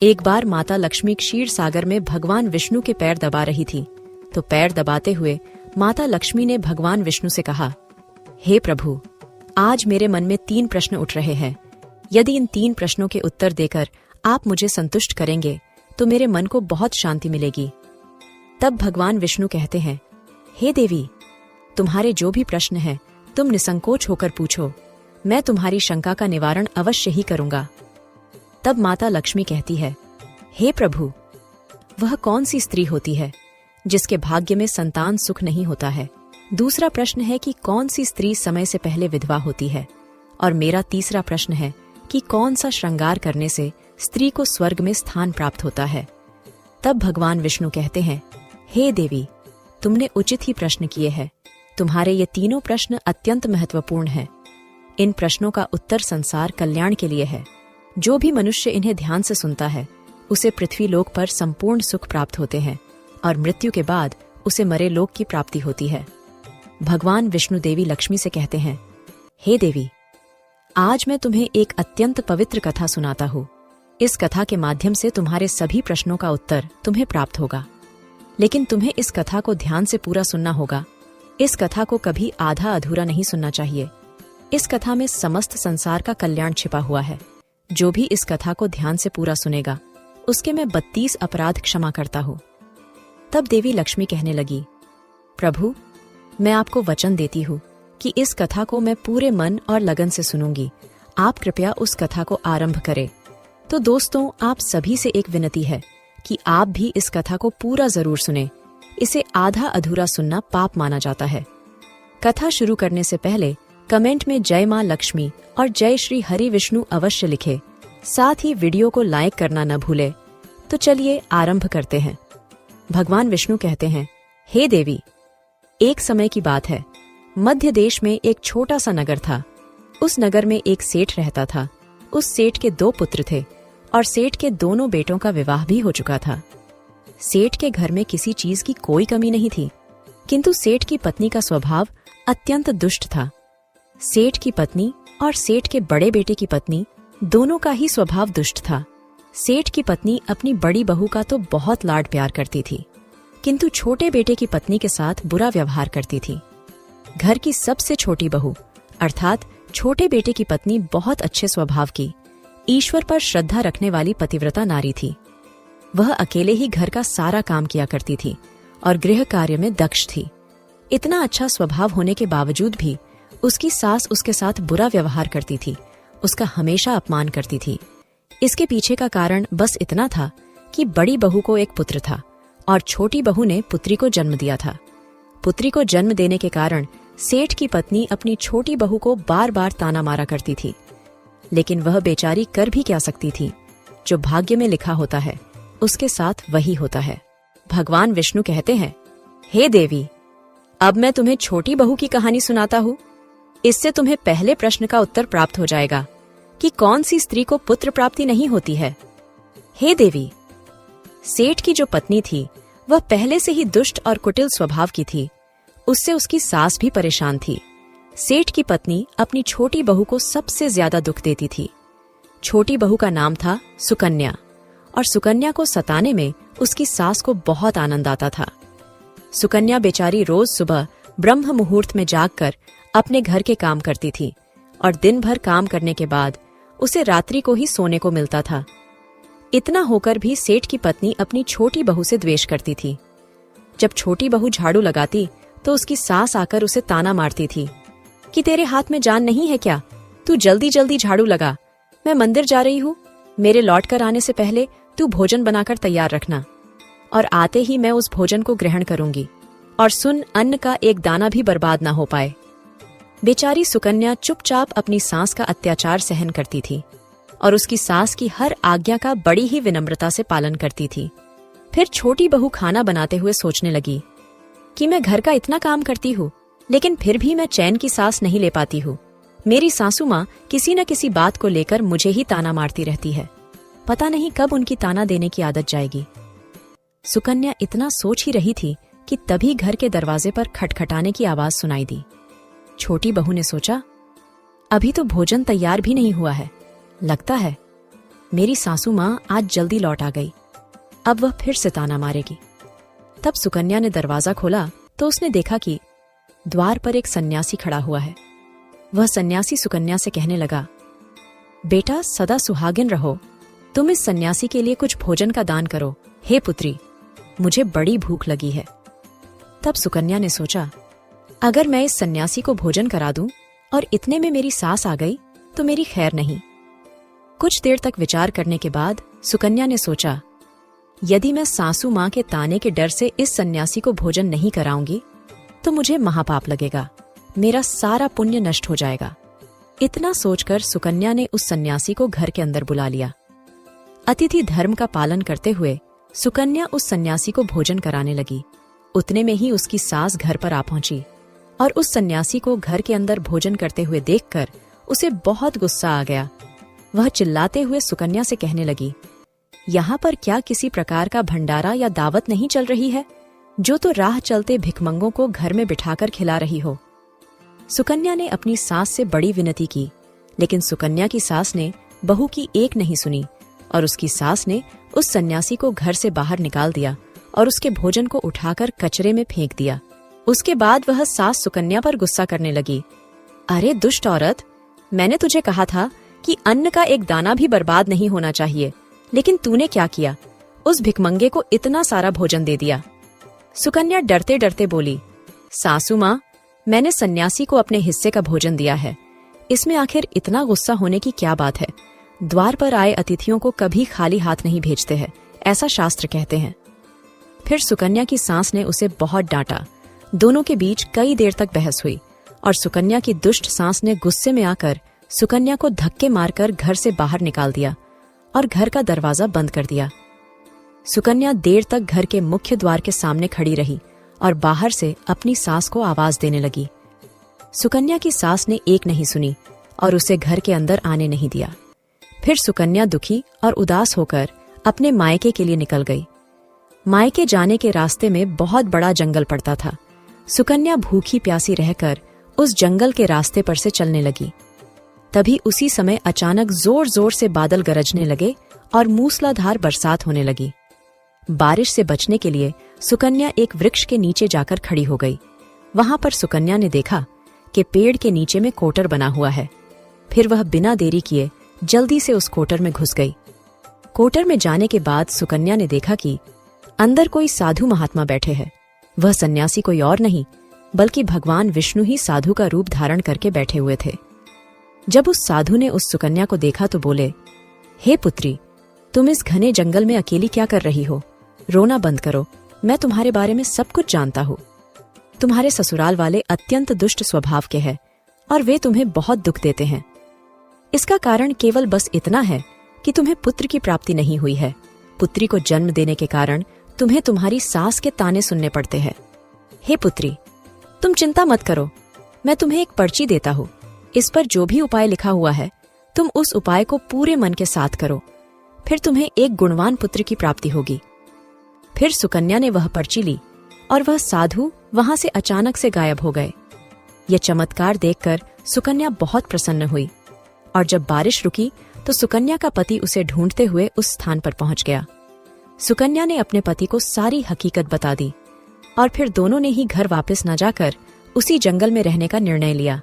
एक बार माता लक्ष्मी क्षीर सागर में भगवान विष्णु के पैर दबा रही थी, तो पैर दबाते हुए माता लक्ष्मी ने भगवान विष्णु से कहा, हे प्रभु, आज मेरे मन में 3 प्रश्न उठ रहे हैं। यदि इन 3 प्रश्नों के उत्तर देकर आप मुझे संतुष्ट करेंगे तो मेरे मन को बहुत शांति मिलेगी। तब भगवान विष्णु कहते हैं, हे देवी, तुम्हारे जो भी प्रश्न हैं तुम निसंकोच होकर पूछो, मैं तुम्हारी शंका का निवारण अवश्य ही करूंगा। तब माता लक्ष्मी कहती है, हे प्रभु, वह कौन सी स्त्री होती है जिसके भाग्य में संतान सुख नहीं होता है? दूसरा प्रश्न है कि कौन सी स्त्री समय से पहले विधवा होती है? और मेरा तीसरा प्रश्न है कि कौन सा श्रृंगार करने से स्त्री को स्वर्ग में स्थान प्राप्त होता है? तब भगवान विष्णु कहते हैं, हे देवी, तुमने उचित ही प्रश्न किए हैं। तुम्हारे ये तीनों प्रश्न अत्यंत महत्वपूर्ण हैं। इन प्रश्नों का उत्तर संसार कल्याण के लिए है। जो भी मनुष्य इन्हें ध्यान से सुनता है उसे पृथ्वी लोक पर संपूर्ण सुख प्राप्त होते हैं और मृत्यु के बाद उसे मरे लोक की प्राप्ति होती है। भगवान विष्णु देवी लक्ष्मी से कहते हैं, हे देवी, आज मैं तुम्हें एक अत्यंत पवित्र कथा सुनाता हूँ। इस कथा के माध्यम से तुम्हारे सभी प्रश्नों का उत्तर तुम्हें प्राप्त होगा, लेकिन तुम्हें इस कथा को ध्यान से पूरा सुनना होगा। इस कथा को कभी आधा अधूरा नहीं सुनना चाहिए। इस कथा में समस्त संसार का कल्याण छिपा हुआ है। जो भी इस कथा को ध्यान से पूरा सुनेगा उसके मैं 32 अपराध क्षमा करता हूँ। तब देवी लक्ष्मी कहने लगी, प्रभु, मैं आपको वचन देती हूँ कि इस कथा को मैं पूरे मन और लगन से सुनूंगी। आप कृपया उस कथा को आरंभ करें। तो दोस्तों, आप सभी से एक विनती है कि आप भी इस कथा को पूरा जरूर सुनें। इसे आधा अधूरा सुनना पाप माना जाता है। कथा शुरू करने से पहले कमेंट में जय मां लक्ष्मी और जय श्री हरि विष्णु अवश्य लिखे। साथ ही वीडियो को लाइक करना न भूले। तो चलिए आरंभ करते हैं। भगवान विष्णु कहते हैं, हे देवी, एक समय की बात है। मध्य देश में एक छोटा सा नगर था। उस नगर में एक सेठ रहता था। उस सेठ के 2 पुत्र थे और सेठ के दोनों बेटों का विवाह भी हो चुका था। सेठ के घर में किसी चीज की कोई कमी नहीं थी, किंतु सेठ की पत्नी का स्वभाव अत्यंत दुष्ट था। सेठ की पत्नी और सेठ के बड़े बेटे की पत्नी दोनों का ही स्वभाव दुष्ट था। सेठ की पत्नी अपनी बड़ी बहू का तो बहुत लाड प्यार करती थी, किंतु छोटे बेटे की पत्नी के साथ बुरा व्यवहार करती थी। घर की सबसे छोटी बहू अर्थात छोटे बेटे की पत्नी बहुत अच्छे स्वभाव की, ईश्वर पर श्रद्धा रखने वाली पतिव्रता नारी थी। वह अकेले ही घर का सारा काम किया करती थी और गृह कार्य में दक्ष थी। इतना अच्छा स्वभाव होने के बावजूद भी उसकी सास उसके साथ बुरा व्यवहार करती थी, उसका हमेशा अपमान करती थी। इसके पीछे का कारण बस इतना था कि बड़ी बहू को एक पुत्र था और छोटी बहू ने पुत्री को जन्म दिया था। पुत्री को जन्म देने के कारण सेठ की पत्नी अपनी छोटी बहू को बार बार ताना मारा करती थी, लेकिन वह बेचारी कर भी क्या सकती थी। जो भाग्य में लिखा होता है उसके साथ वही होता है। भगवान विष्णु कहते हैं, हे देवी, अब मैं तुम्हें छोटी बहू की कहानी सुनाता हूँ। इससे तुम्हें पहले प्रश्न का उत्तर प्राप्त हो जाएगा कि कौन सी स्त्री को पुत्र प्राप्ति नहीं होती है। हे देवी, सेठ की जो पत्नी थी वह पहले से ही दुष्ट और कुटिल स्वभाव की थी। उससे उसकी सास भी परेशान थी। सेठ की पत्नी अपनी छोटी बहू को सबसे ज्यादा दुख देती थी। छोटी बहू का नाम था सुकन्या और सुकन्या को सताने में उसकी सास को बहुत आनंद आता था। सुकन्या बेचारी रोज सुबह ब्रह्म मुहूर्त में जागकर अपने घर के काम करती थी और दिन भर काम करने के बाद उसे रात्रि को ही सोने को मिलता था। इतना होकर भी सेठ की पत्नी अपनी छोटी बहू से द्वेष करती थी। जब छोटी बहू झाड़ू लगाती तो उसकी सास आकर उसे ताना मारती थी कि तेरे हाथ में जान नहीं है क्या? तू जल्दी जल्दी झाड़ू लगा, मैं मंदिर जा रही हूँ। मेरे लौट कर आने से पहले तू भोजन बनाकर तैयार रखना और आते ही मैं उस भोजन को ग्रहण करूंगी। और सुन, अन्न का एक दाना भी बर्बाद ना हो पाए। बेचारी सुकन्या चुपचाप अपनी सास का अत्याचार सहन करती थी और उसकी सास की हर आज्ञा का बड़ी ही विनम्रता से पालन करती थी। फिर छोटी बहू खाना बनाते हुए सोचने लगी कि मैं घर का इतना काम करती हूँ, लेकिन फिर भी मैं चैन की सांस नहीं ले पाती हूँ। मेरी सासू माँ किसी न किसी बात को लेकर मुझे ही ताना मारती रहती है। पता नहीं कब उनकी ताना देने की आदत जाएगी। सुकन्या इतना सोच ही रही थी कि तभी घर के दरवाजे पर खटखटाने की आवाज सुनाई दी। छोटी बहू ने सोचा, अभी तो भोजन तैयार भी नहीं हुआ है, लगता है मेरी सासू माँ आज जल्दी लौट आ गई, अब वह फिर से ताना मारेगी। तब सुकन्या ने दरवाजा खोला तो उसने देखा कि द्वार पर एक सन्यासी खड़ा हुआ है। वह सन्यासी सुकन्या से कहने लगा, बेटा सदा सुहागिन रहो, तुम इस सन्यासी के लिए कुछ भोजन का दान करो। हे पुत्री, मुझे बड़ी भूख लगी है। तब सुकन्या ने सोचा, अगर मैं इस सन्यासी को भोजन करा दूं और इतने में मेरी सास आ गई तो मेरी खैर नहीं। कुछ देर तक विचार करने के बाद सुकन्या ने सोचा, यदि मैं सासू माँ के ताने के डर से इस सन्यासी को भोजन नहीं कराऊंगी तो मुझे महापाप लगेगा, मेरा सारा पुण्य नष्ट हो जाएगा। इतना सोचकर सुकन्या ने उस सन्यासी को घर के अंदर बुला लिया। अतिथि धर्म का पालन करते हुए सुकन्या उस सन्यासी को भोजन कराने लगी। उतने में ही उसकी सास घर पर आ पहुंची और उस सन्यासी को घर के अंदर भोजन करते हुए देखकर उसे बहुत गुस्सा आ गया। वह चिल्लाते हुए सुकन्या से कहने लगी, यहाँ पर क्या किसी प्रकार का भंडारा या दावत नहीं चल रही है, जो तो राह चलते भिखमंगों को घर में बिठाकर खिला रही हो। सुकन्या ने अपनी सास से बड़ी विनती की, लेकिन सुकन्या की सास ने बहू की एक नहीं सुनी और उसकी सास ने उस सन्यासी को घर से बाहर निकाल दिया और उसके भोजन को उठाकर कचरे में फेंक दिया। उसके बाद वह सास सुकन्या पर गुस्सा करने लगी, अरे दुष्ट औरत, मैंने तुझे कहा था कि अन्न का एक दाना भी बर्बाद नहीं होना चाहिए, लेकिन तूने क्या किया, उस भिखमंगे को इतना सारा भोजन दे दिया। सुकन्या डरते डरते बोली, सासू माँ, मैंने सन्यासी को अपने हिस्से का भोजन दिया है, इसमें आखिर इतना गुस्सा होने की क्या बात है। द्वार पर आए अतिथियों को कभी खाली हाथ नहीं भेजते हैं, ऐसा शास्त्र कहते हैं। फिर सुकन्या की सास ने उसे बहुत डांटा। दोनों के बीच कई देर तक बहस हुई और सुकन्या की दुष्ट सास ने गुस्से में आकर सुकन्या को धक्के मारकर घर से बाहर निकाल दिया और घर का दरवाजा बंद कर दिया। सुकन्या देर तक घर के मुख्य द्वार के सामने खड़ी रही और बाहर से अपनी सास को आवाज देने लगी। सुकन्या की सास ने एक नहीं सुनी और उसे घर के अंदर आने नहीं दिया। फिर सुकन्या दुखी और उदास होकर अपने मायके के लिए निकल गई। मायके जाने के रास्ते में बहुत बड़ा जंगल पड़ता था। सुकन्या भूखी प्यासी रहकर उस जंगल के रास्ते पर से चलने लगी। तभी उसी समय अचानक जोर जोर से बादल गरजने लगे और मूसलाधार बरसात होने लगी। बारिश से बचने के लिए सुकन्या एक वृक्ष के नीचे जाकर खड़ी हो गई। वहां पर सुकन्या ने देखा कि पेड़ के नीचे में कोटर बना हुआ है। फिर वह बिना देरी किए जल्दी से उस कोटर में घुस गई। कोटर में जाने के बाद सुकन्या ने देखा कि अंदर कोई साधु महात्मा बैठे हैं। वह सन्यासी कोई और नहीं बल्कि भगवान विष्णु ही साधु का रूप धारण करके बैठे हुए थे। जब उस साधु ने उस सुकन्या को देखा तो बोले, हे पुत्री, तुम इस घने जंगल में अकेली क्या कर रही हो? रोना बंद करो, मैं तुम्हारे बारे में सब कुछ जानता हूँ। तुम्हारे ससुराल वाले अत्यंत दुष्ट स्वभाव के हैं और वे तुम्हें बहुत दुख देते हैं। इसका कारण केवल बस इतना है कि तुम्हें पुत्र की प्राप्ति नहीं हुई है। पुत्री को जन्म देने के कारण तुम्हें तुम्हारी सास के ताने सुनने पड़ते हैं। हे पुत्री, तुम चिंता मत करो, मैं तुम्हें एक पर्ची देता हूँ। इस पर जो भी उपाय लिखा हुआ है, तुम उस उपाय को पूरे मन के साथ करो, फिर तुम्हें एक गुणवान पुत्र की प्राप्ति होगी। फिर सुकन्या ने वह पर्ची ली और वह साधु वहां से अचानक से गायब हो गए। यह चमत्कार देखकर सुकन्या बहुत प्रसन्न हुई और जब बारिश रुकी तो सुकन्या का पति उसे ढूंढते हुए उस स्थान पर पहुंच गया। सुकन्या ने अपने पति को सारी हकीकत बता दी और फिर दोनों ने ही घर वापस न जाकर उसी जंगल में रहने का निर्णय लिया।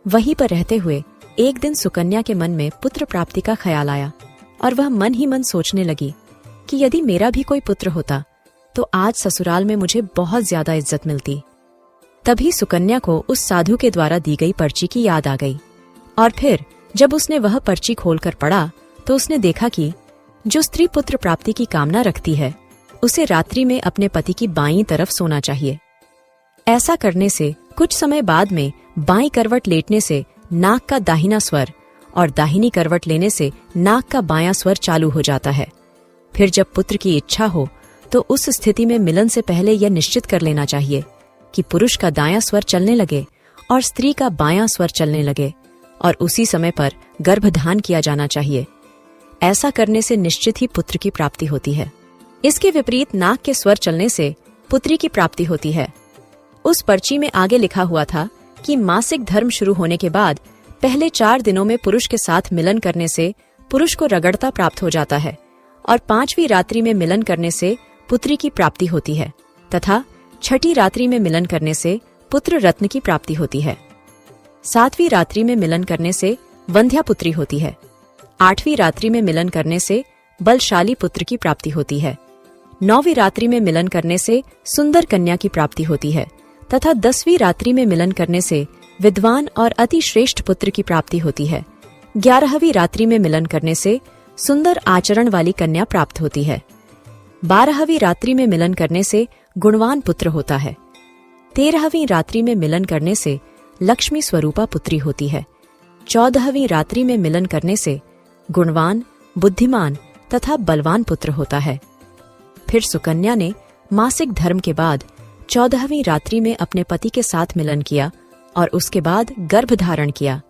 वहीं पर रहते हुए एक दिन सुकन्या के मन में पुत्र प्राप्ति का ख्याल आया और वह मन ही मन सोचने लगी कि यदि मेरा भी कोई पुत्र होता तो आज ससुराल में मुझे बहुत ज्यादा इज्जत मिलती। तभी सुकन्या को उस साधु के द्वारा दी गई पर्ची की याद आ गई और फिर जब उसने वह पर्ची खोलकर पढ़ा तो उसने देखा कि जो स्त्री पुत्र प्राप्ति की कामना रखती है उसे रात्रि में अपने पति की बाईं तरफ सोना चाहिए। ऐसा करने से कुछ समय बाद में बाईं करवट लेटने से नाक का दाहिना स्वर और दाहिनी करवट लेने से नाक का बायां स्वर चालू हो जाता है। फिर जब पुत्र की इच्छा हो तो उस स्थिति में मिलन से पहले यह निश्चित कर लेना चाहिए कि पुरुष का दायां स्वर चलने लगे और स्त्री का बायां स्वर चलने लगे और उसी समय पर गर्भधान किया जाना चाहिए। ऐसा करने से निश्चित ही पुत्र की प्राप्ति होती है। इसके विपरीत नाक के स्वर चलने से पुत्री की प्राप्ति होती है। उस पर्ची में आगे लिखा हुआ था कि मासिक धर्म शुरू होने के बाद पहले 4 दिनों में पुरुष के साथ मिलन करने से पुरुष को रगड़ता प्राप्त हो जाता है और 5वीं रात्रि में मिलन करने से पुत्री की प्राप्ति होती है तथा 6ठी रात्रि में मिलन करने से पुत्र रत्न की प्राप्ति होती है। 7वीं रात्रि में मिलन करने से वंध्या पुत्री होती है। 8वीं रात्रि में मिलन करने से बलशाली पुत्र की प्राप्ति होती है। 9वीं रात्रि में मिलन करने से सुंदर कन्या की प्राप्ति होती है तथा 10वीं रात्रि में मिलन करने से विद्वान और अति श्रेष्ठ पुत्र की प्राप्ति होती है। 11वीं रात्रि में मिलन करने से सुंदर आचरण वाली कन्या प्राप्त होती है। 12वीं रात्रि में मिलन करने से गुणवान पुत्र होता है। 13वीं रात्रि में मिलन करने से लक्ष्मी स्वरूपा पुत्री होती है। 14वीं रात्रि में मिलन करने से गुणवान, बुद्धिमान तथा बलवान पुत्र होता है। फिर सुकन्या ने मासिक धर्म के बाद 14वीं रात्रि में अपने पति के साथ मिलन किया और उसके बाद गर्भ धारण किया।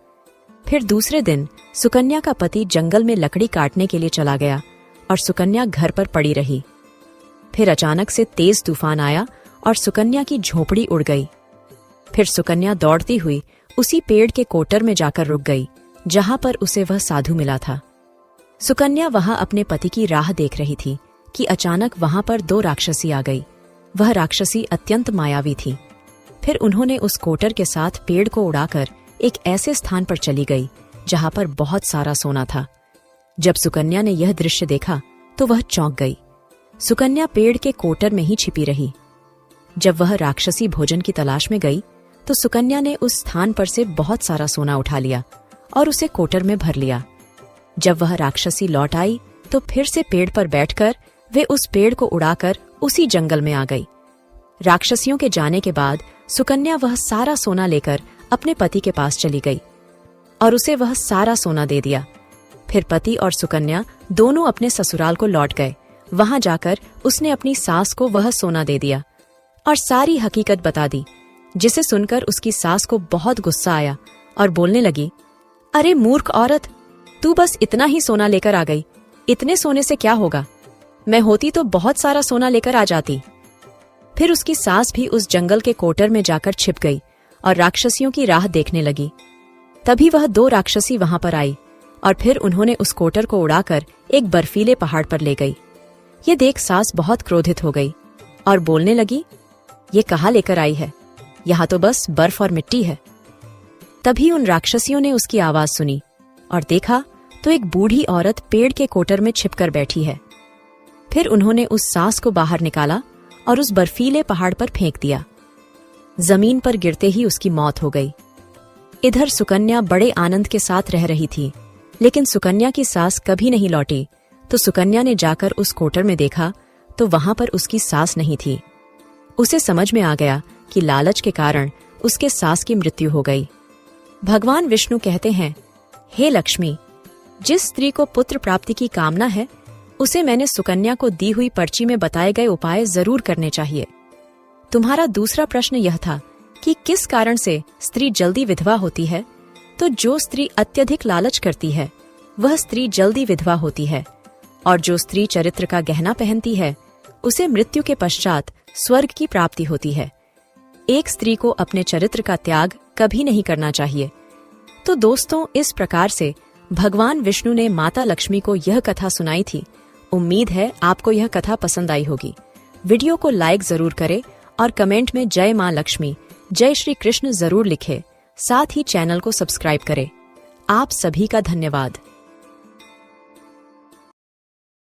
फिर दूसरे दिन सुकन्या का पति जंगल में लकड़ी काटने के लिए चला गया और सुकन्या घर पर पड़ी रही। फिर अचानक से तेज तूफान आया और सुकन्या की झोपड़ी उड़ गई। फिर सुकन्या दौड़ती हुई उसी पेड़ के कोटर में जाकर रुक गई जहां पर उसे वह साधु मिला था। सुकन्या वहां अपने पति की राह देख रही थी कि अचानक वहां पर 2 राक्षसी आ गई। वह राक्षसी अत्यंत मायावी थी। फिर उन्होंने उस कोटर के साथ पेड़ को उड़ाकर एक ऐसे स्थान पर चली गई जहां पर बहुत सारा सोना था। जब सुकन्या ने यह दृश्य देखा तो वह चौंक गई। सुकन्या पेड़ के कोटर में ही छिपी रही। जब वह राक्षसी भोजन की तलाश में गई तो सुकन्या ने उस स्थान पर से बहुत सारा सोना उठा लिया और उसे कोटर में भर लिया। जब वह राक्षसी लौट आई तो फिर से पेड़ पर बैठकर वे उस पेड़ को उड़ाकर उसी जंगल में आ गई। राक्षसियों के जाने के बाद सुकन्या वह सारा सोना लेकर अपने पति के पास चली गई और उसे वह सारा सोना दे दिया। फिर पति और सुकन्या दोनों अपने ससुराल को लौट गए। वहां जाकर उसने अपनी सास को वह सोना दे दिया और सारी हकीकत बता दी, जिसे सुनकर उसकी सास को बहुत गुस्सा आया और बोलने लगी, अरे मूर्ख औरत, तू बस इतना ही सोना लेकर आ गई। इतने सोने से क्या होगा? मैं होती तो बहुत सारा सोना लेकर आ जाती। फिर उसकी सास भी उस जंगल के कोटर में जाकर छिप गई और राक्षसियों की राह देखने लगी। तभी वह 2 राक्षसी वहां पर आई और फिर उन्होंने उस कोटर को उड़ाकर एक बर्फीले पहाड़ पर ले गई। ये देख सास बहुत क्रोधित हो गई और बोलने लगी, ये कहाँ लेकर आई है? यहाँ तो बस बर्फ और मिट्टी है। तभी उन राक्षसियों ने उसकी आवाज सुनी और देखा तो एक बूढ़ी औरत पेड़ के कोटर में छिपकर बैठी है। फिर उन्होंने उस सास को बाहर निकाला और उस बर्फीले पहाड़ पर फेंक दिया। जमीन पर गिरते ही उसकी मौत हो गई। इधर सुकन्या बड़े आनंद के साथ रह रही थी, लेकिन सुकन्या की सास कभी नहीं लौटी। तो सुकन्या ने जाकर उस कोटर में देखा तो वहां पर उसकी सास नहीं थी। उसे समझ में आ गया कि लालच के कारण उसके सास की मृत्यु हो गई। भगवान विष्णु कहते हैं, हे लक्ष्मी, जिस स्त्री को पुत्र प्राप्ति की कामना है उसे मैंने सुकन्या को दी हुई पर्ची में बताए गए उपाय जरूर करने चाहिए। तुम्हारा दूसरा प्रश्न यह था कि किस कारण से स्त्री जल्दी विधवा होती है। तो जो स्त्री अत्यधिक लालच करती है वह स्त्री जल्दी विधवा होती है, और जो स्त्री चरित्र का गहना पहनती है उसे मृत्यु के पश्चात स्वर्ग की प्राप्ति होती है। एक स्त्री को अपने चरित्र का त्याग कभी नहीं करना चाहिए। तो दोस्तों, इस प्रकार से भगवान विष्णु ने माता लक्ष्मी को यह कथा सुनाई थी। उम्मीद है आपको यह कथा पसंद आई होगी। वीडियो को लाइक जरूर करें और कमेंट में जय मां लक्ष्मी, जय श्री कृष्ण जरूर लिखें। साथ ही चैनल को सब्सक्राइब करें। आप सभी का धन्यवाद।